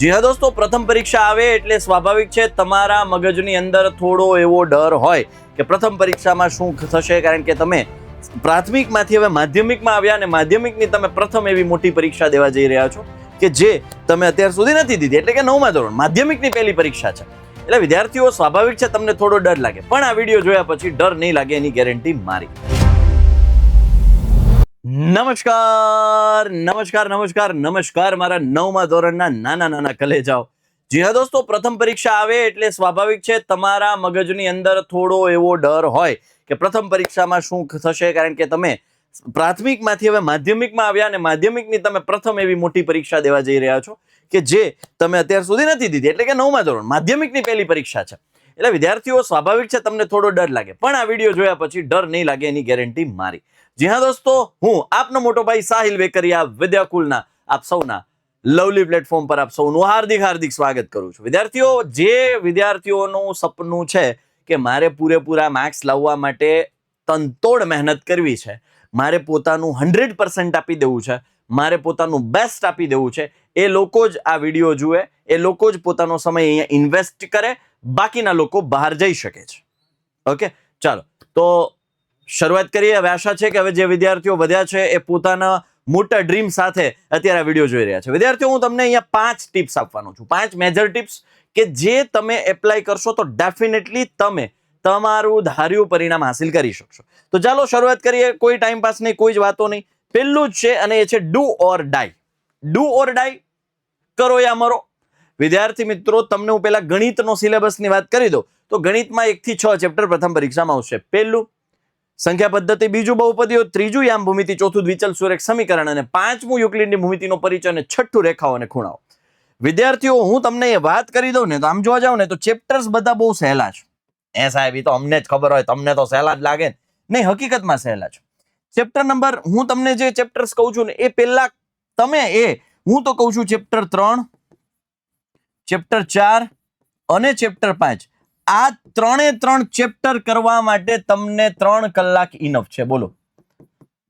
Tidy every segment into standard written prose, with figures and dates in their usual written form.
જી હા દોસ્તો, પ્રથમ પરીક્ષા આવે એટલે સ્વાભાવિક છે તમારા મગજની અંદર થોડો એવો ડર હોય કે પ્રથમ પરીક્ષામાં શું થશે, કારણ કે તમે પ્રાથમિકમાંથી હવે માધ્યમિકમાં આવ્યા અને માધ્યમિકની તમે પ્રથમ એવી મોટી પરીક્ષા દેવા જઈ રહ્યા છો કે જે તમે અત્યાર સુધી નથી દીધી, એટલે કે 9મા ધોરણ માધ્યમિકની પહેલી પરીક્ષા છે. એટલે વિદ્યાર્થીઓ સ્વાભાવિક છે તમને થોડો ડર લાગે, પણ આ વિડીયો જોયા પછી ડર નહીં લાગે એની ગેરંટી મારી. નમસ્કાર નમસ્કાર નમસ્કાર નમસ્કાર મારા 9મા ધોરણના નાના નાના કલેજાઓ. જી હા દોસ્તો, પ્રથમ પરીક્ષા આવે એટલે સ્વાભાવિક છે તમારા મગજની અંદર થોડો એવો ડર હોય કે પ્રથમ પરીક્ષામાં શું થશે, કારણ કે તમે પ્રાથમિકમાંથી હવે માધ્યમિકમાં આવ્યા અને માધ્યમિકની તમે પ્રથમ એવી મોટી પરીક્ષા દેવા જઈ રહ્યા છો કે જે તમે અત્યાર સુધી નથી દીધી, એટલે કે 9મા ધોરણ માધ્યમિકની પહેલી પરીક્ષા છે. એટલે વિદ્યાર્થીઓ સ્વાભાવિક છે તમને થોડો ડર લાગે, પણ આ વિડીયો જોયા પછી ડર નહીં લાગે એની ગેરંટી મારી. જી હા દોસ્તો, હું આપનો મોટો ભાઈ સાહિલ વેકરિયા વિદ્યાકુલના આપ સૌના લવલી પ્લેટફોર્મ પર આપ સૌનું હાર્દિક હાર્દિક સ્વાગત કરું છું. વિદ્યાર્થીઓ, જે વિદ્યાર્થીઓનું સપનું છે કે મારે પૂરેપૂરા માર્ક્સ લાવવા માટે તનતોડ મહેનત કરવી છે, મારે પોતાનું 100% આપી દેવું છે, મારે પોતાનું બેસ્ટ આપી દેવું છે, એ લોકો જ આ વિડીયો જુએ, એ લોકો જ પોતાનો સમય અહીંયા ઇન્વેસ્ટ કરે, બાકીના લોકો બહાર જઈ શકે છે. ઓકે, ચાલો તો શરૂઆત કરીએ. હવે આશા છે કે હવે જે વિદ્યાર્થીઓ વધ્યા છે એ પોતાના મોટા ડ્રીમ સાથે અત્યારે આ વિડીયો જોઈ રહ્યા છે. વિદ્યાર્થીઓ, હું તમને અહીંયા 5 ટિપ્સ આપવાનો છું, 5 મેજર ટિપ્સ કે જે તમે એપ્લાય કરશો તો ડેફિનેટલી તમે તમારું ધાર્યું પરિણામ હાસિલ કરી શકશો. તો ચાલો શરૂઆત કરીએ. કોઈ ટાઈમ પાસ નહીં, કોઈ જ વાતો નહીં. પહેલું જ છે અને એ છે ડુ ઓર ડાઈ. ડુ ઓર ડાઈ, કરો યા મરો. વિદ્યાર્થી મિત્રો, તમને હું પહેલા ગણિતનો સિલેબસની વાત કરી દઉં તો ગણિતમાં 1 થી 6 ચેપ્ટર પ્રથમ પરીક્ષામાં આવશે. પહેલું સંખ્યા પદ્ધતિ, બીજું બહુપદીઓ, ત્રીજું યામ ભૂમિતિ, ચોથું દ્વિચલ સુરેખ સમીકરણ અને પાંચમું યુક્લિડની ભૂમિતિનો પરિચય અને છઠ્ઠું રેખાઓ અને ખૂણાઓ. વિદ્યાર્થીઓ, હું તમને એ વાત કરી દઉં ને તો આમ જોવા જાવ ને તો ચેપ્ટર્સ બધા બહુ સહેલા છે. એ સાહેબ, એ તો અમને જ ખબર હોય, તમને તો સહેલા જ લાગે. નહીં, હકીકતમાં સહેલા છે. ચેપ્ટર નંબર, હું તમને જે ચેપ્ટર્સ કહું છું ને એ પહેલા તમે હું તો કહું છું ચેપ્ટર 3, ચેપ્ટર 4 અને ચેપ્ટર 5. આ 3 ચેપ્ટર કરવા માટે તમને 3 કલાક ઇનફ છે. બોલો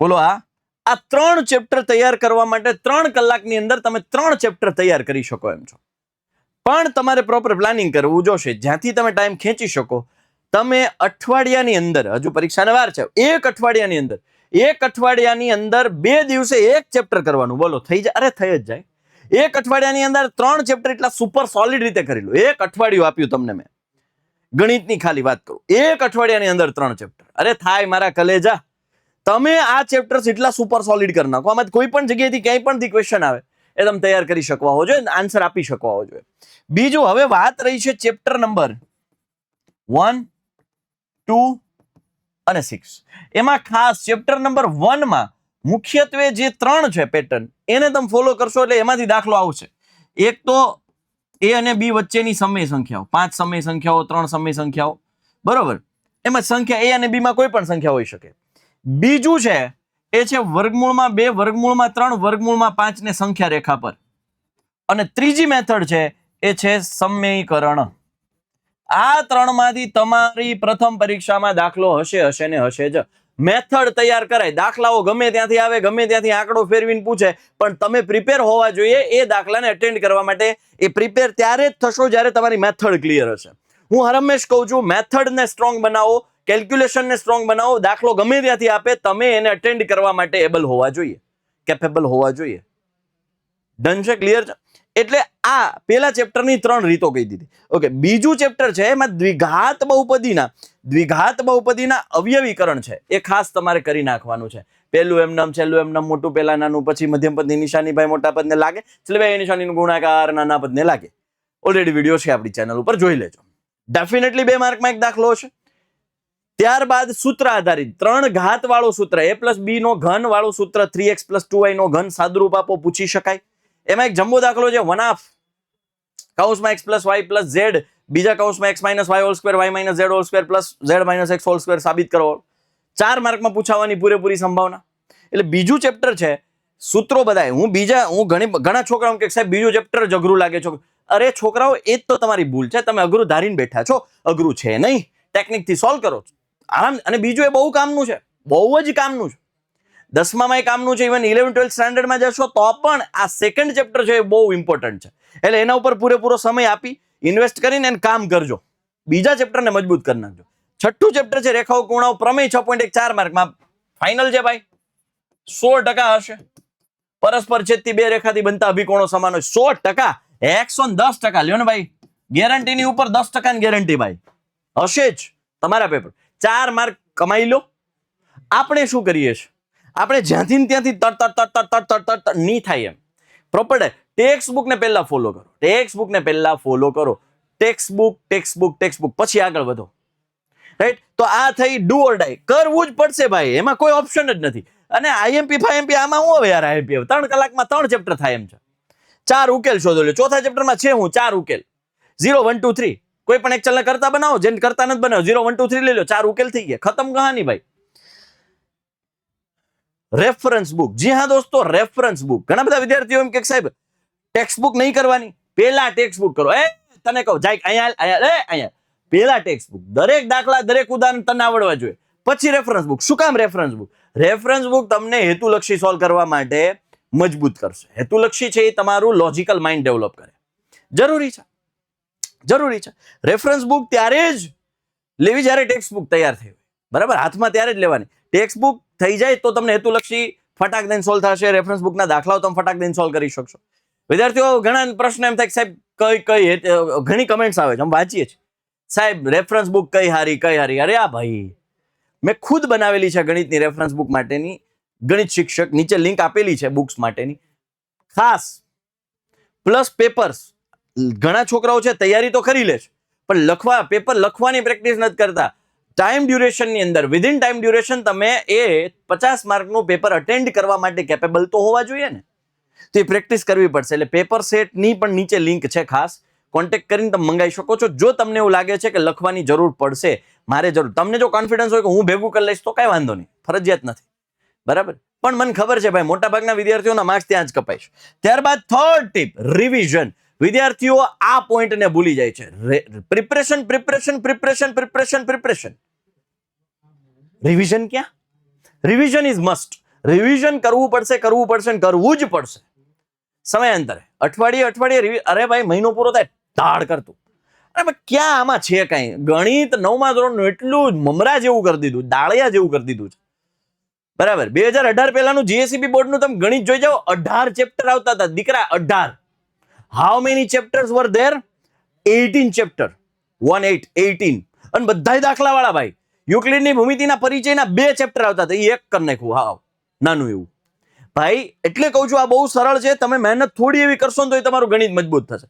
બોલો, આ 3 ચેપ્ટર તૈયાર કરવા માટે 3 કલાકની અંદર તમે 3 ચેપ્ટર તૈયાર કરી શકો એમ છો. પણ તમારે પ્રોપર પ્લાનિંગ કરવું જોશે. જ્યાંથી તમે ટાઈમ ખેંચી શકો, તમે અઠવાડિયાની અંદર, હજુ પરીક્ષાને વાર છે, એક અઠવાડિયાની અંદર 2 દિવસે એક ચેપ્ટર કરવાનું. બોલો, થઈ જાય? અરે થઈ જ જાય. એક અઠવાડિયાની અંદર 3 ચેપ્ટર એટલા સુપર સોલિડ રીતે કરી લો. એક અઠવાડિયું આપ્યું તમને મેં, ગણિતની ખાલી વાત કરું, એક અઠવાડિયાની અંદર 3 ચેપ્ટર. અરે થાય મારા કલેજા. તમે આ ચેપ્ટર્સ એટલા સુપર સોલિડ કરી નાખો, આમાં કોઈ પણ જગ્યાએથી ક્યાંય પણથી ક્વેશ્ચન આવે એ તમે તૈયાર કરી શકવા હોવો જોઈએ, આન્સર આપી શકવા હોવો જોઈએ. બીજું, હવે વાત રહી છે ચેપ્ટર નંબર 1, 2 અને 6. એમાં ખાસ ચેપ્ટર નંબર 1 માં મુખ્યત્વે જે 3 છે પેટર્ન, એને તમે ફોલો કરશો એટલે એમાંથી દાખલો આવશે. એક તો A અને B વચ્ચેની સમય સંખ્યાઓ, 5 સમય સંખ્યાઓ, 3 સમય સંખ્યાઓ, બરોબર. એમાં સંખ્યા A અને B માં કોઈ પણ સંખ્યા હોઈ શકે. બીજું છે એ છે વર્ગમૂળમાં 2, વર્ગમૂળમાં 3, વર્ગમૂળમાં 5 ને સંખ્યા રેખા પર. અને ત્રીજી મેથડ છે એ છે સમીકરણ. આ 3 માંથી તમારી પ્રથમ પરીક્ષામાં દાખલો હશે ને હશે જ. મેથડ તૈયાર કરાય, દાખલાઓ ગમે ત્યાંથી આવે, ગમે ત્યાંથી આંકડો ફેરવીને પૂછે, પણ તમે પ્રિપેર હોવા જોઈએ એ દાખલાને અટેન્ડ કરવા માટે. એ પ્રિપેર ત્યારે જ થશો જ્યારે તમારી મેથડ ક્લિયર હશે. હું હરમેશ કહું છું, મેથડને સ્ટ્રોંગ બનાવો, કેલ્ક્યુલેશનને સ્ટ્રોંગ બનાવો. દાખલો ગમે ત્યાંથી આપે, તમે એને અટેન્ડ કરવા માટે એબલ હોવા જોઈએ, કેપેબલ હોવા જોઈએ. ડન છે? ક્લિયર છે? એટલે આ પેલા ચેપ્ટરની 3 રીતો કહી દીધી. ઓકે, બીજું ચેપ્ટર છે એમાં દ્વિઘાત બહુપદીના અવયવીકરણ છે, એ ખાસ તમારે કરી નાખવાનું છે. પહેલું એમનામ, છેલ્લું એમનામ, મોટું પહેલા નાનું, પછી મધ્યમ પદની નિશાની ભાઈ મોટા પદને લાગે, છેલ્લે નિશાનીનો ગુણાકાર નાના પદને લાગે. ઓલરેડી વિડીયો છે આપણી ચેનલ ઉપર, જોઈ લેજો. ડેફિનેટલી 2 માર્કમાં એક દાખલો હશે. ત્યારબાદ સૂત્ર આધારિત 3 ઘાત વાળું સૂત્ર, a+b નો ઘન વાળું સૂત્ર, 3x + 2y નો ઘન સાદુરૂપ આપો, પૂછી શકાય. એમાં એક જમ્બો દાખલો છે, 1/2 કૌંસમાં x + y + z, બીજા કૌંસમાં x - y² y - z² + z - x² સાબિત કરો. 4 માર્કમાં પૂછાવાની પૂરેપૂરી સંભાવના. એટલે બીજું ચેપ્ટર છે સૂત્રો બધાય. ઘણા છોકરાઓ કે સાહેબ બીજું ચેપ્ટર જ અઘરું લાગે છે. અરે છોકરાઓ, એ જ તો તમારી ભૂલ છે. તમે અઘરું ધારીને બેઠા છો. અઘરું છે નહીં, ટેકનિકથી સોલ્વ કરો આરામ. અને બીજું એ બહુ કામનું છે, બહુ જ કામનું છે. 10માં કામનું છે. ઇવન 11-12 સ્ટાન્ડર્ડમાં જશો તો પણ આ સેકન્ડ ચેપ્ટર છે એ બહુ ઇમ્પોર્ટન્ટ છે. એટલે એના ઉપર પૂરેપૂરો સમય આપી ઇન્વેસ્ટ કરીને એને કામ કરજો. બીજા ચેપ્ટરને મજબૂત કરી નાખજો. છઠ્ઠું ચેપ્ટર છે રેખાઓ ખૂણાઓ પ્રમેય 6.1 4 માર્કમાં ફાઇનલ છે ભાઈ. 100% હશે. પરસ્પર છેદથી બે રેખાથી બનતા અભિકોણો સમાન હોય. 100%, 110% લ્યો ને ભાઈ. ગેરંટીની ઉપર 10% ગેરંટી ભાઈ હશે જ તમારા પેપર. 4 માર્ક કમાઈ લો. આપણે શું કરીએ છીએ, આપણે જ્યાંથી ત્યાંથી તર નહીં થાય એમ પ્રોપર ટેક્સ્ટ બુક ને પહેલા ફોલો કરો. ટેક્સ્ટ બુક પછી આગળ વધો. રાઈટ? તો આ થઈ ડુ ઓર ડાય. કરવું જ પડશે ભાઈ, એમાં કોઈ ઓપ્શન જ નથી. અને આઈએમપી ફાઈએમપી આમાં હું હવે યાર, આઈએમપી 3 કલાકમાં 3 ચેપ્ટર થાય એમ છે. 4 ઉકેલ શોધો લે. ચોથા ચેપ્ટરમાં છે હું 4 ઉકેલ 0 1 2 3. કોઈ પણ એક ચલને કરતા બનાવો, જેને કરતા નથી બનાવો. 0 1 2 3 લઈ લો, 4 ઉકેલ થઈ ગયા, ખતમ કહાની ભાઈ. Reference book. જી હા દોસ્તો, રેફરન્સ બુક. ઘણા બધા વિદ્યાર્થીઓ એમ કે સાહેબ ટેક્સ્ટ બુક નહીં કરવાની, પેલા ટેક્સ્ટ બુક કરો. તને કહું જાય અહીંયા પેલા ટેક્સ્ટ બુક, દરેક દાખલા દરેક ઉદાહરણ તને આવડવા જોઈએ, પછી રેફરન્સ બુક. શું કામ રેફરન્સ બુક? રેફરન્સ બુક તમને હેતુલક્ષી સોલ્વ કરવા માટે મજબૂત કરશે. હેતુલક્ષી છે એ તમારું લોજિકલ માઇન્ડ ડેવલપ કરે. જરૂરી છે. રેફરન્સ બુક ત્યારે જ લેવી જ્યારે ટેક્સ્ટ બુક તૈયાર થઈ હોય. બરાબર? હાથમાં ત્યારે જ લેવાની. ટેક્સ્ટ બુક થઈ જાય તો તમને હેતુલક્ષી ફટાક દઈને સોલ્વ થશે. રેફરન્સ બુકના દાખલાઓ તમે ફટાક દઈને સોલ્વ કરી શકશો. વિદ્યાર્થીઓ ઘણા પ્રશ્ન એમ થાય કે સાહેબ ઘણી કમેન્ટ્સ આવે છે, અમે વાંચીએ છીએ, સાહેબ રેફરન્સ બુક કઈ હારી. અરે આ ભાઈ મેં ખુદ બનાવેલી છે ગણિતની રેફરન્સ બુક માટેની. ગણિત શિક્ષક, નીચે લિંક આપેલી છે બુક્સ માટેની ખાસ, પ્લસ પેપર્સ. ઘણા છોકરાઓ છે તૈયારી તો કરી લે છે પણ પેપર લખવાની પ્રેક્ટિસ નથી કરતા. ટાઈમ ડ્યુરેશનની અંદર, વિધિન ટાઈમ ડ્યુરેશન તમે એ 50 માર્કનું પેપર અટેન્ડ કરવા માટે કેપેબલ તો હોવા જોઈએ ને. તો એ પ્રેક્ટિસ કરવી પડશે. એટલે પેપર સેટની પણ નીચે લિંક છે, ખાસ કોન્ટેક્ટ કરીને તમે મંગાવી શકો છો. જો તમને એવું લાગે છે કે લખવાની જરૂર પડશે, તમને જો કોન્ફિડન્સ હોય કે હું ભેગું કરી લઈશ તો કઈ વાંધો નહીં, ફરજિયાત નથી. બરાબર? પણ મને ખબર છે ભાઈ મોટાભાગના વિદ્યાર્થીઓના માર્ક્સ ત્યાં જ કપાય છે. ત્યારબાદ થર્ડ ટીપ, રિવિઝન. વિદ્યાર્થીઓ આ પોઈન્ટને ભૂલી જાય છે. પ્રિપરેશન. રિવિઝન ક્યાં? Revision is must. રિવિઝન કરવું પડશે. કરવું જ પડશે. સમયાંતરે અઠવાડિયે અરે ભાઈ મહિનો પૂરો થાય ધાડ કરતું. અરે ભાઈ ક્યાં આમાં છે કઈ? ગણિત 9મા ધોરણનું એટલું મમરા જેવું કરી દીધું, દાળિયા જેવું કરી દીધું છે. બરાબર? 2018 પહેલાનું જીએસસીબી બોર્ડનું તમે ગણિત જોઈ જાઓ, 18 ચેપ્ટર આવતા હતા દીકરા, 18. How many chapters were there? 18 chapter. 18. અને બધાય દાખલા વાળા ભાઈ. યુક્લિડની ભૂમિતિના પરિચયના 2 ચેપ્ટર આવતા હતા, એ એક કરી નાખ્યું. હાવ નાનું એવું ભાઈ. એટલે કહું છું આ બહુ સરળ છે. તમે મહેનત થોડી એવી કરશો ને તો તમારું ગણિત મજબૂત થશે.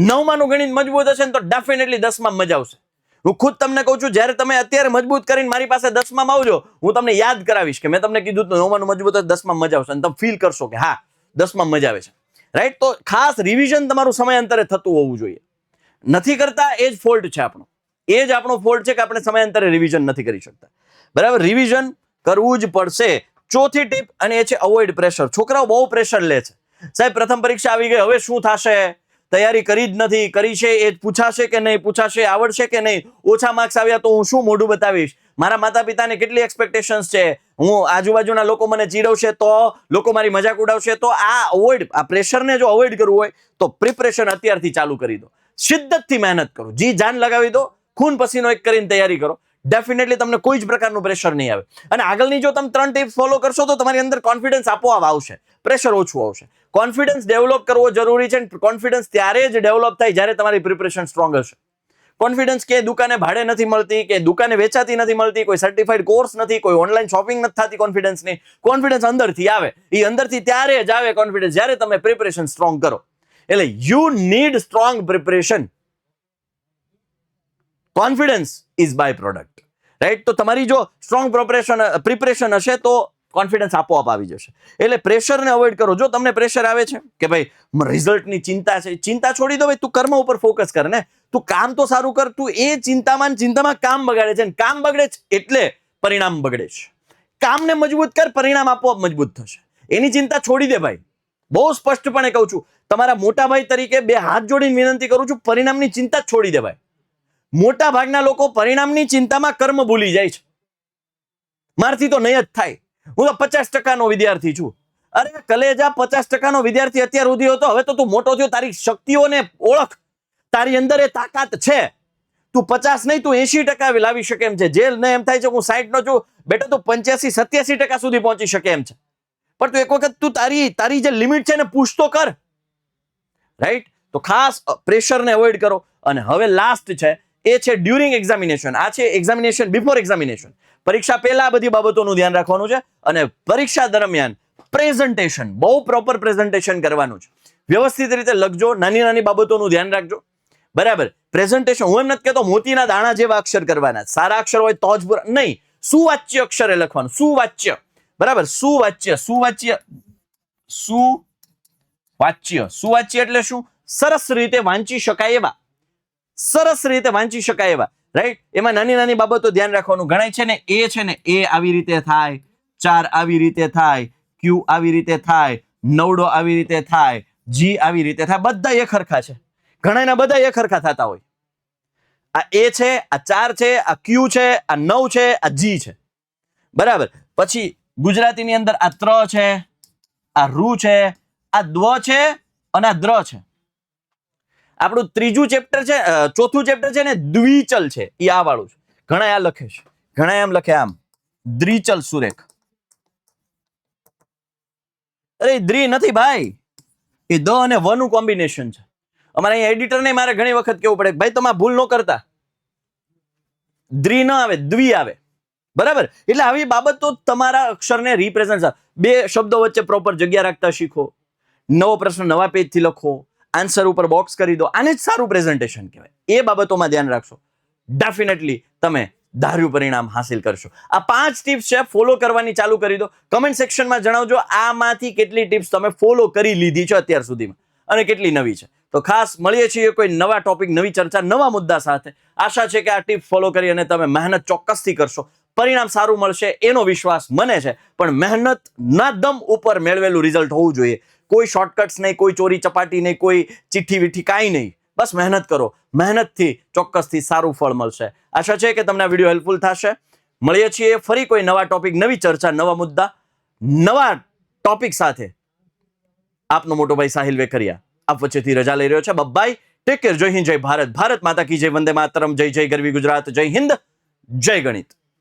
9માનું ગણિત મજબૂત હશે ને તો ડેફિનેટલી 10માં મજા આવશે. હું ખુદ તમને કહું છું, જ્યારે તમે અત્યારે મજબૂત કરીને મારી પાસે 10માં આવજો, હું તમને યાદ કરાવીશ કે મેં તમને કીધું તો 9માનું મજબૂત હશે, 10માં મજા આવશે. અને તમે ફીલ કરશો કે હા 10માં મજા આવે છે. રાઈટ? તો ખાસ રિવિઝન તમારું સમયાંતરે થતું હોવું જોઈએ. નથી કરતા એ જ ફોલ્ટ છે આપણો. એ જ આપણો ફોલ્ટ છે કે આપણે સમયાંતરે રિવિઝન નથી કરી શકતા. બરાબર? રિવિઝન કરવું જ પડશે. ચોથી ટીપ, અને એ છે અવોઇડ પ્રેશર. છોકરાઓ બહુ પ્રેશર લે છે. સાહેબ પ્રથમ પરીક્ષા આવી ગઈ, હવે શું થશે? તૈયારી કરી જ નથી, કરી છે એ પૂછાશે કે નહીં, આવડશે કે નહીં, ઓછા માર્ક્સ આવ્યા તો હું શું મોઢું બતાવીશ, મારા માતા પિતાને કેટલી એક્સપેક્ટેશન્સ છે, હું આજુબાજુના લોકો મને ચીડવશે તો, લોકો મારી મજાક ઉડાવશે તો. આ પ્રેશરને જો અવોઇડ કરવું હોય તો પ્રિપરેશન અત્યારથી ચાલુ કરી દો. શિદ્દતથી મહેનત કરો, જી જાન લગાવી દો, ખૂન પસીનો એક કરીને તૈયારી કરો. ડેફિનેટલી તમને કોઈ જ પ્રકારનું પ્રેશર નહીં આવે. અને આગળની જો તમે 3 ટિપ્સ ફોલો કરશો તો તમારી અંદર કોન્ફિડન્સ આપોઆપ આવશે, પ્રેશર ઓછું આવશે. કોન્ફિડન્સ ડેવલપ કરવો જરૂરી છે. કોન્ફિડન્સ ત્યારે જ ડેવલપ થાય જ્યારે તમારી પ્રિપરેશન સ્ટ્રોંગ હશે. કોન્ફિડન્સ કે દુકાને ભાડે નથી મળતી, કે દુકાને વેચાતી નથી મળતી, કોઈ સર્ટિફાઈડ કોર્સ નથી, કોઈ ઓનલાઈન શોપિંગ નથી થતી કોન્ફિડન્સની. કોન્ફિડન્સ અંદરથી આવે. એ અંદરથી ત્યારે જ આવે કોન્ફિડન્સ જ્યારે તમે પ્રિપરેશન સ્ટ્રોંગ કરો. એટલે you need strong preparation. Confidence is byproduct. Right? તો તમારી જો સ્ટ્રોંગ પ્રિપરેશન હશે તો કોન્ફિડન્સ આપોઆપ આવી જશે. એટલે પ્રેશરને અવોઇડ કરો. જો તમને પ્રેશર આવે છે કે ભાઈ રિઝલ્ટની ચિંતા છે, ચિંતા છોડી દો ભાઈ. તું કર્મ ઉપર ફોકસ કર ને. તું કામ તો સારું કર. તું એ ચિંતામાં કામ બગાડે છે, કામ બગડે છે એટલે પરિણામ બગડે છે. કામને મજબૂત કર, પરિણામ આપોઆપ મજબૂત થશે. એની ચિંતા છોડી દે ભાઈ. બહુ સ્પષ્ટપણે કહું છું, તમારા મોટા ભાઈ તરીકે 2 હાથ જોડીને વિનંતી કરું છું, પરિણામની ચિંતા જ છોડી દે ભાઈ. મોટા ભાગના લોકો પરિણામની ચિંતામાં કર્મ ભૂલી જાય છે. મારથી તો નહીં જ થાય. હું તો 50% નો વિદ્યાર્થી છું અરે કલેજા 50% વિદ્યાર્થી અત્યાર સુધી હતો, હવે તો તું મોટો થયો, તારી શક્તિઓને ઓળખ, તારી અંદર એ તાકાત છે. તું 50 નહીં, તું 80% લાવી શકે એમ છે. જેલ ને એમ થાય છે હું 60 નો છું, બેટા તું 85-87% સુધી પહોંચી શકે એમ છે. પણ તું એક વખત તું તારી જે લિમિટ છે ને પુશ તો કર, રાઈટ? તો ખાસ પ્રેશરને અવોઇડ કરો. અને હવે લાસ્ટ છે એ છે ડ્યુરિંગ એક્ઝામિનેશન. આ છે એક્ઝામિનેશન બિફોર એક્ઝામિનેશન. પરીક્ષા પહેલા બધી બાબતોનું ધ્યાન રાખવાનું છે. અને પરીક્ષા દરમિયાન પ્રેઝન્ટેશન, બહુ પ્રોપર પ્રેઝન્ટેશન કરવાનું છે. વ્યવસ્થિત રીતે લખજો, નાની નાની બાબતોનું ધ્યાન રાખજો, બરાબર? પ્રેઝન્ટેશન, હું એમ નથી કહેતો મોતીના દાણા જેવા અક્ષર કરવાના, સારા અક્ષર હોય તો જ નહીં, સુવાચ્ય અક્ષરે લખવાનું, સુવાચ્ય, બરાબર? સુવાચ્ય એટલે શું? સરસ રીતે વાંચી શકાય એવા, સરસ રીતે વાંચી શકાય એવા, રાઈટ? એમાં નાની નાની બાબતો ધ્યાન રાખવાનું. ગણાય છે ને એ આવી રીતે થાય, 4 આવી રીતે થાય, ક્યુ આવી રીતે થાય, નવડો આવી રીતે થાય, જી આવી રીતે થાય, બધા એક સરખા છે. ઘણાના બધા એક સરખા થતા હોય. આ એ છે, આ 4 છે, આ ક્યુ છે, આ 9 છે, આ જી છે, બરાબર? પછી ગુજરાતીની અંદર આ ત્ર છે, આ રૂ છે, આ દ્વ છે અને આ દ્ર છે. આપણું ત્રીજું ચેપ્ટર છે, ચોથું ચેપ્ટર છે ને દ્વિચલ છે, એ આ વાળું છે. ઘણા આ લખે છે, ઘણા એમ લખે આમ દ્વિચલ સુરેખ. અરે દ્વિ નથી ભાઈ, એ દ અને વ નું કોમ્બિનેશન છે. અમારે અહીંયા એડિટરને મારે ઘણી વખત કેવું પડે ભાઈ તમે ભૂલ ન કરતા, દ્વિ ન આવે, દ્વિ આવે, બરાબર? એટલે આવી બાબતો તમારા અક્ષરને રિપ્રેઝન્ટ, બે શબ્દો વચ્ચે પ્રોપર જગ્યા રાખતા શીખો, નવો પ્રશ્ન નવા પેજથી લખો, આન્સર ઉપર બોક્સ કરી દો, આને જ સારું પ્રેઝન્ટેશન કહેવાય. એ બાબતોમાં ધ્યાન રાખશો, ડેફિનેટલી તમે ધાર્યું પરિણામ હાસિલ કરશો. આ 5 ટિપ્સ છે, ફોલો કરવાની ચાલુ કરી દો. કમેન્ટ સેક્શનમાં જણાવજો આમાંથી કેટલી ટિપ્સ તમે ફોલો કરી લીધી છે અત્યાર સુધીમાં અને કેટલી નવી છે. તો ખાસ મળીએ છીએ કોઈ નવા ટોપિક, નવી ચર્ચા, નવા મુદ્દા સાથે. આશા છે કે આ ટિપ ફોલો કરી અને તમે મહેનત ચોક્કસથી કરશો, પરિણામ સારું મળશે એનો વિશ્વાસ મને છે. પણ મહેનત ના દમ ઉપર મેળવેલું રિઝલ્ટ હોવું જોઈએ. કોઈ શોર્ટકટ્સ નહીં, કોઈ ચોરી ચપાટી નહીં, કોઈ ચિઠ્ઠી વિઠ્ઠી કાંઈ નહીં. બસ મહેનત કરો, મહેનતથી ચોક્કસથી સારું ફળ મળશે. આશા છે કે તમને આ વિડીયો હેલ્પફુલ થશે. મળીએ છીએ ફરી કોઈ નવા ટોપિક, નવી ચર્ચા, નવા મુદ્દા, નવા ટોપિક સાથે. આપનો મોટો ભાઈ સાહિલ વેકરિયા આપ વચ્ચેથી રજા લઈ રહ્યો છે. Bye, take care. જય હિન્દ, જય ભારત, ભારત માતા કી જય, વંદે માતરમ, જય જય ગરવી ગુજરાત, જય હિન્દ, જય ગણિત.